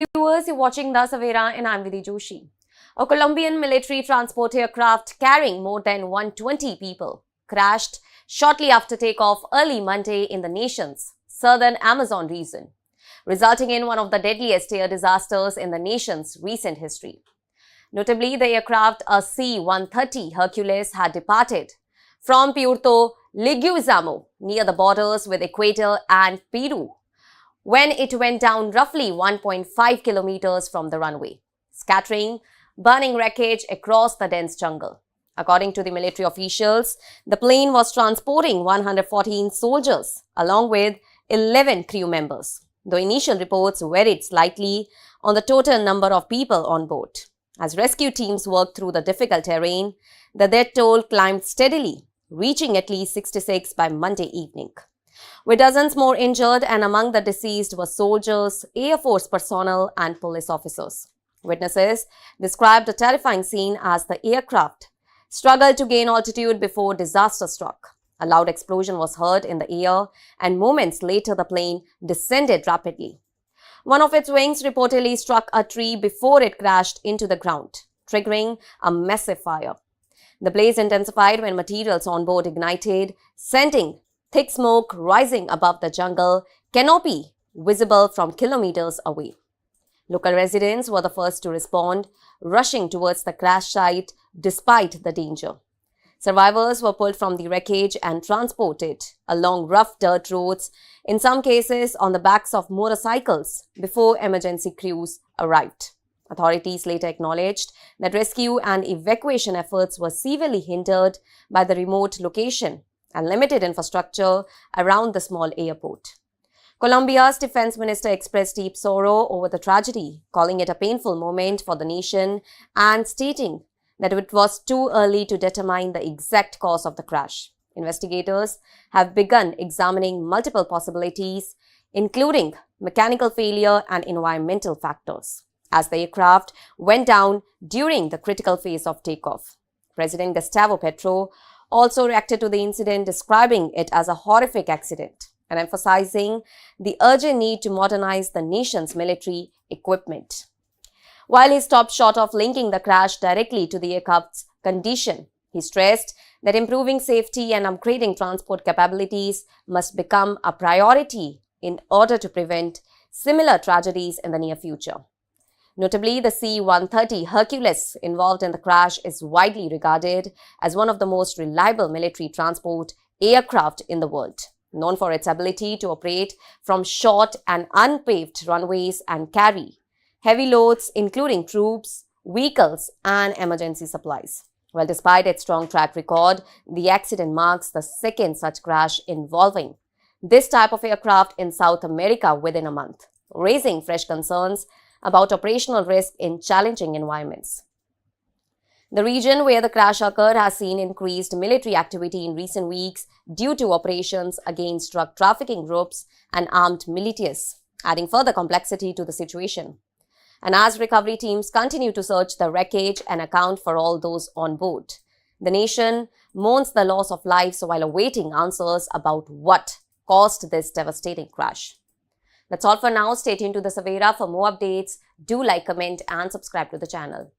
Viewers, you're watching The Savera and I'm Vidhi Joshi. A Colombian military transport aircraft carrying more than 120 people crashed shortly after takeoff early Monday in the nation's southern Amazon region, resulting in one of the deadliest air disasters in the nation's recent history. Notably, the aircraft, a C-130 Hercules, had departed from Puerto Leguizamo near the borders with Ecuador and Peru when it went down roughly 1.5 kilometers from the runway, scattering burning wreckage across the dense jungle. According to the military officials, the plane was transporting 114 soldiers along with 11 crew members, though initial reports varied slightly on the total number of people on board. As rescue teams worked through the difficult terrain, the death toll climbed steadily, reaching at least 66 by Monday evening, with dozens more injured, and among the deceased were soldiers, Air Force personnel and police officers. Witnesses described the terrifying scene as the aircraft struggled to gain altitude before disaster struck. A loud explosion was heard in the air, and moments later the plane descended rapidly. One of its wings reportedly struck a tree before it crashed into the ground, triggering a massive fire. The blaze intensified when materials on board ignited, sending thick smoke rising above the jungle canopy visible from kilometers away. Local residents were the first to respond, rushing towards the crash site despite the danger. Survivors were pulled from the wreckage and transported along rough dirt roads, in some cases on the backs of motorcycles, before emergency crews arrived. Authorities later acknowledged that rescue and evacuation efforts were severely hindered by the remote location and limited infrastructure around the small airport. Colombia's defense minister expressed deep sorrow over the tragedy, calling it a painful moment for the nation and stating that it was too early to determine the exact cause of the crash. Investigators have begun examining multiple possibilities, including mechanical failure and environmental factors, as the aircraft went down during the critical phase of takeoff. President Gustavo Petro also reacted to the incident, describing it as a horrific accident and emphasizing the urgent need to modernize the nation's military equipment. While he stopped short of linking the crash directly to the aircraft's condition, he stressed that improving safety and upgrading transport capabilities must become a priority in order to prevent similar tragedies in the near future. Notably, the C-130 Hercules involved in the crash is widely regarded as one of the most reliable military transport aircraft in the world, known for its ability to operate from short and unpaved runways and carry heavy loads, including troops, vehicles, and emergency supplies. Well, despite its strong track record, the accident marks the second such crash involving this type of aircraft in South America within a month, raising fresh concerns about operational risk in challenging environments. The region where the crash occurred has seen increased military activity in recent weeks due to operations against drug trafficking groups and armed militias, adding further complexity to the situation. And as recovery teams continue to search the wreckage and account for all those on board, the nation mourns the loss of lives while awaiting answers about what caused this devastating crash. That's all for now. Stay tuned to The Savera for more updates. Do like, comment, and subscribe to the channel.